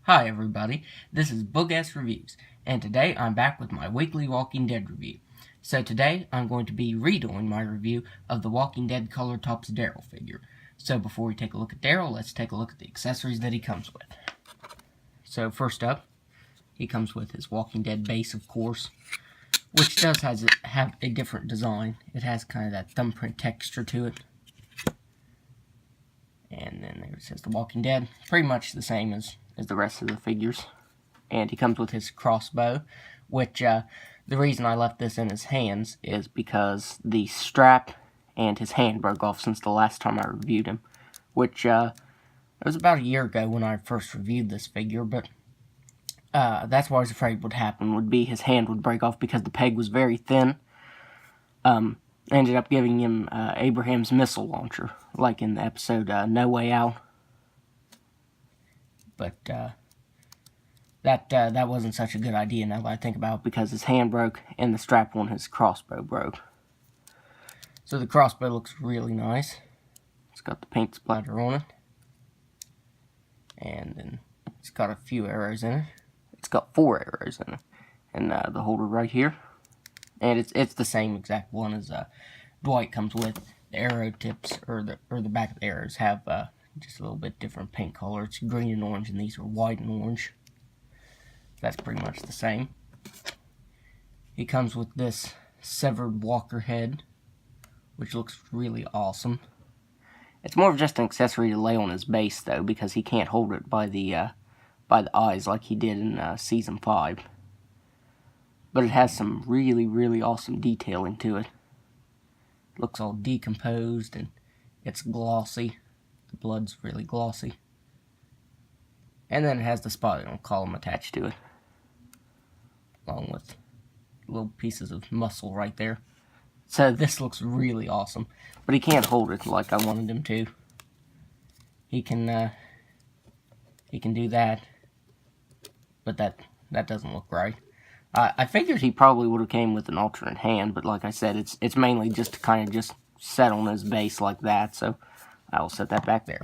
Hi everybody, this is Book-Ass Reviews, and today I'm back with my weekly Walking Dead review. So today I'm going to be redoing my review of the Walking Dead Color Tops Daryl figure. So before we take a look at Daryl, let's take a look at the accessories that he comes with. So first up, he comes with his Walking Dead base, of course, which does have a different design. It has kind of that thumbprint texture to it. And then there it says The Walking Dead, pretty much the same as the rest of the figures. And he comes with his crossbow, which the reason I left this in his hands is because the strap and his hand broke off since the last time I reviewed him, which it was about a year ago when I first reviewed this figure, but that's what I was afraid would happen, would be his hand would break off because the peg was very thin. I ended up giving him Abraham's missile launcher, like in the episode No Way Out. But that wasn't such a good idea now that I think about it, because his hand broke and the strap on his crossbow broke. So the crossbow looks really nice. It's got the paint splatter on it. And then it's got a few arrows in it. It's got 4 arrows in it. And the holder right here. And it's the same exact one as Dwight comes with. The arrow tips, or the back of the arrows, have just a little bit different paint color. It's green and orange, and these are white and orange. That's pretty much the same. He comes with this severed walker head, which looks really awesome. It's more of just an accessory to lay on his base, though, because he can't hold it by the eyes like he did in Season 5. But it has some really, really awesome detailing to it. It looks all decomposed, and it's glossy. The blood's really glossy. And then it has the spotting column attached to it, along with little pieces of muscle right there. So this looks really awesome. But he can't hold it like I wanted him to. He can do that, but that doesn't look right. I figured he probably would have came with an alternate hand, but like I said, it's mainly just to kind of just set on his base like that, so I will set that back there.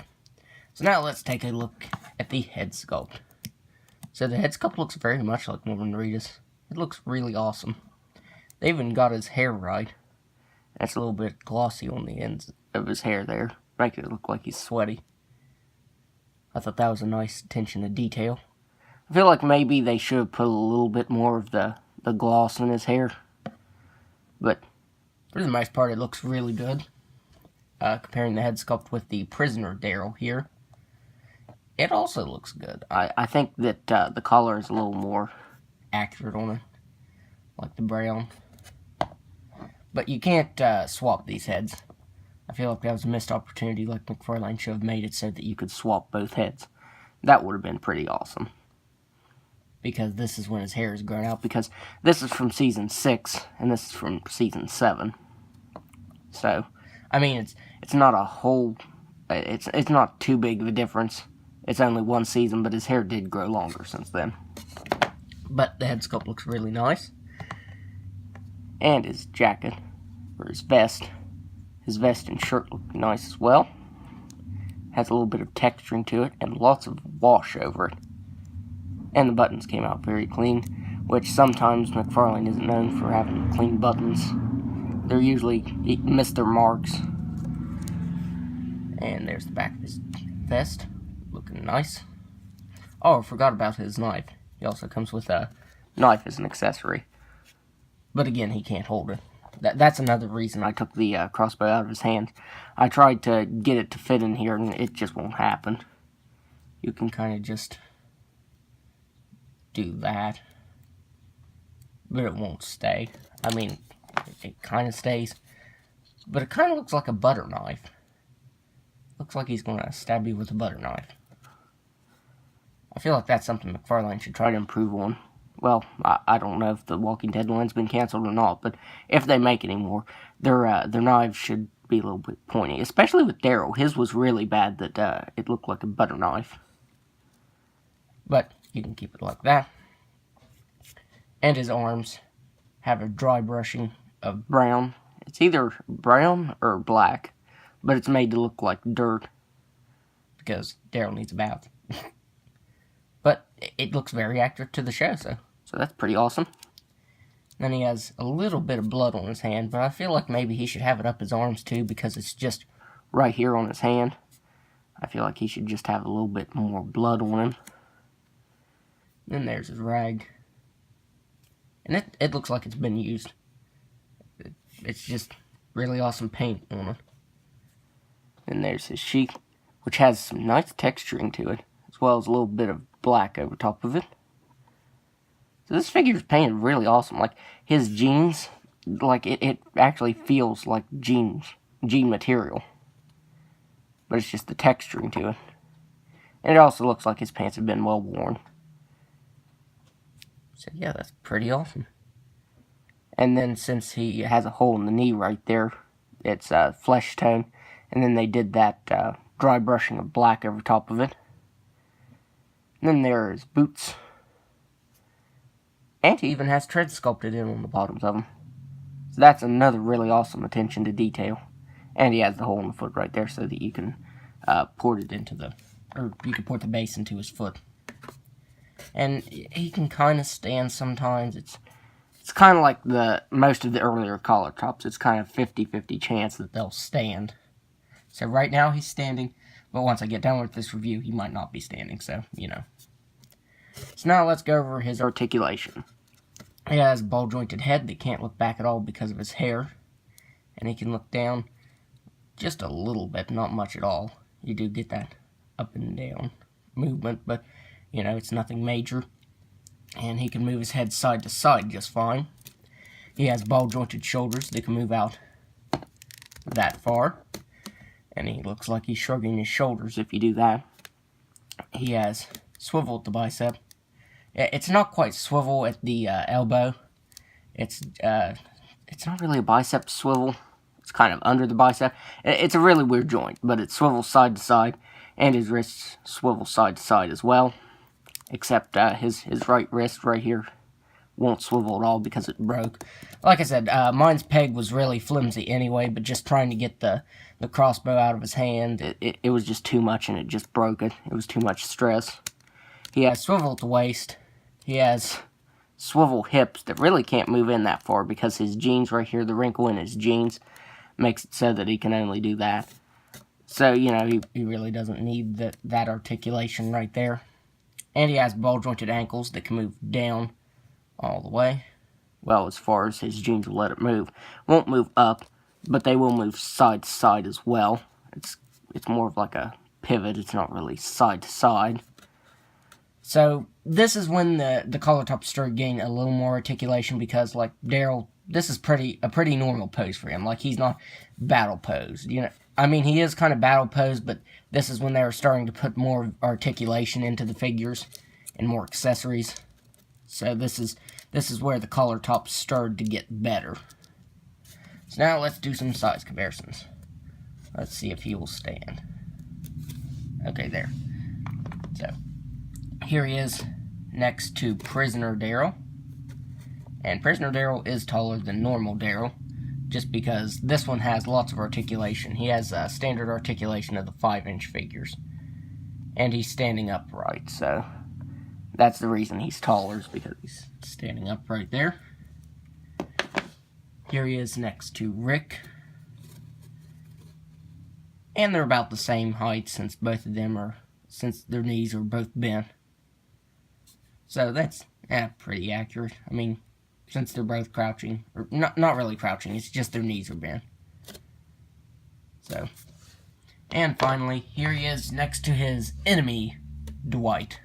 So now let's take a look at the head sculpt. So the head sculpt looks very much like Norman Reedus. It looks really awesome. They even got his hair right. It's a little bit glossy on the ends of his hair there, making it look like he's sweaty. I thought that was a nice attention to detail. I feel like maybe they should have put a little bit more of the gloss in his hair. But for the most part, it looks really good. Comparing the head sculpt with the prisoner Daryl here, it also looks good. I think that the color is a little more accurate on it, like the brown. But you can't swap these heads. I feel like that was a missed opportunity, like Mcfarlane should have made it so that you could swap both heads. That would have been pretty awesome. Because this is when his hair is grown out, because this is from Season 6, and this is from Season 7. So, I mean, it's not a whole, it's not too big of a difference. It's only one season, but his hair did grow longer since then. But the head sculpt looks really nice. And his jacket, or his vest and shirt look nice as well. Has a little bit of texturing to it, and lots of wash over it. And the buttons came out very clean, which sometimes Mcfarlane isn't known for having clean buttons. They're usually miss their marks. And there's the back of his vest, looking nice. Oh, I forgot about his knife. He also comes with a knife as an accessory. But again, he can't hold it. That's another reason I took the crossbow out of his hand. I tried to get it to fit in here, and it just won't happen. You can kind of just do that, but it won't stay. I mean, it kind of stays, but it kind of looks like a butter knife. Looks like he's going to stab you with a butter knife. I feel like that's something Mcfarlane should try to improve on. Well, I don't know if the Walking Dead line's been canceled or not, but if they make any more, their knives should be a little bit pointy. Especially with Daryl. His was really bad that it looked like a butter knife. But you can keep it like that. And his arms have a dry brushing of brown. It's either brown or black, but it's made to look like dirt because Daryl needs a bath. but it looks very accurate to the show, so that's pretty awesome. Then he has a little bit of blood on his hand, but I feel like maybe he should have it up his arms too, because it's just right here on his hand. I feel like he should just have a little bit more blood on him. Then there's his rag. And it looks like it's been used. It's just really awesome paint on it. Then there's his cheek, which has some nice texturing to it, as well as a little bit of black over top of it. So this figure is painted really awesome. Like, his jeans, like, it actually feels like jean material. But it's just the texturing to it. And it also looks like his pants have been well worn. So yeah, that's pretty awesome. And then since he has a hole in the knee right there, it's flesh tone. And then they did that dry brushing of black over top of it. And then there are his boots. And he even has treads sculpted in on the bottoms of them. So that's another really awesome attention to detail. And he has the hole in the foot right there so that you can port it into the, or you can port the base into his foot. And he can kind of stand sometimes. It's kind of like most of the earlier collar tops. It's kind of 50-50 chance that they'll stand. So right now he's standing, but once I get done with this review, he might not be standing, so, you know. So now let's go over his articulation. He has a ball-jointed head that can't look back at all because of his hair. And he can look down just a little bit, not much at all. You do get that up and down movement, but, you know, it's nothing major. And he can move his head side to side just fine. He has ball-jointed shoulders that can move out that far. And he looks like he's shrugging his shoulders if you do that. He has swivel at the bicep. It's not quite swivel at the elbow. It's not really a bicep swivel. It's kind of under the bicep. It's a really weird joint, but it swivels side to side, and his wrists swivel side to side as well. Except his right wrist right here won't swivel at all because it broke. Like I said, mine's peg was really flimsy anyway, but just trying to get the crossbow out of his hand, it was just too much, and it just broke it. It was too much stress. He has swivel at the waist. He has swivel hips that really can't move in that far because his jeans right here, the wrinkle in his jeans, makes it so that he can only do that. So, you know, he really doesn't need that articulation right there. And he has ball-jointed ankles that can move down all the way. Well, as far as his jeans will let it move. Won't move up, but they will move side to side as well. It's more of like a pivot. It's not really side to side. So, this is when the collar tops start getting a little more articulation because, like, Daryl, this is a pretty normal pose for him. Like, he's not battle posed, you know. I mean, he is kind of battle posed, but this is when they were starting to put more articulation into the figures and more accessories. So, this is where the collar tops started to get better. So, now let's do some size comparisons. Let's see if he will stand. Okay, there. So, here he is next to Prisoner Daryl. And Prisoner Daryl is taller than normal Daryl, just because this one has lots of articulation. He has standard articulation of the 5-inch figures. And he's standing upright, so that's the reason he's taller, is because he's standing upright there. Here he is next to Rick. And they're about the same height since both of them since their knees are both bent. So that's pretty accurate. I mean, since they're both crouching, or not really crouching, it's just their knees are bent. So, and finally, here he is next to his enemy, Dwight.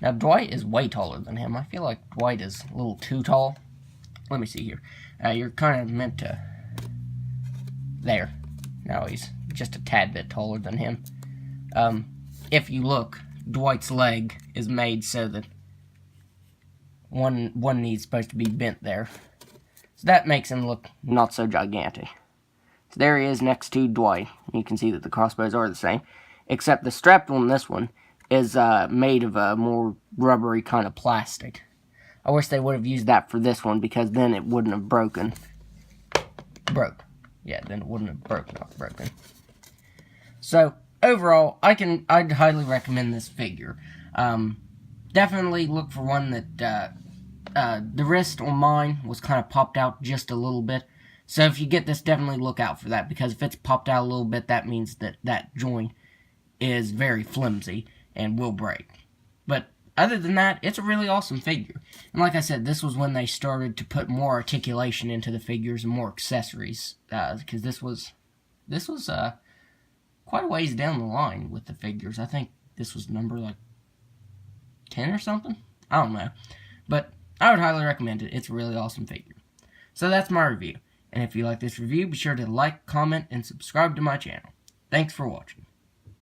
Now, Dwight is way taller than him. I feel like Dwight is a little too tall. Let me see here. You're kind of meant to... There. Now he's just a tad bit taller than him. If you look, Dwight's leg is made so that one knee is supposed to be bent there. So that makes him look not so gigantic. So there he is next to Dwight. You can see that the crossbows are the same, except the strap on this one is made of a more rubbery kind of plastic. I wish they would have used that for this one, because then it wouldn't have broken. Yeah, then it wouldn't have not broken. So, overall, I'd highly recommend this figure. definitely look for one that the wrist on mine was kind of popped out just a little bit. So if you get this, definitely look out for that, because if it's popped out a little bit, that means that that joint is very flimsy and will break. But other than that, it's a really awesome figure. And like I said, this was when they started to put more articulation into the figures and more accessories, because this was quite a ways down the line with the figures. I think this was number like 10 or something. I don't know, but I would highly recommend it. It's a really awesome figure. So that's my review. And if you like this review, be sure to like, comment, and subscribe to my channel. Thanks for watching.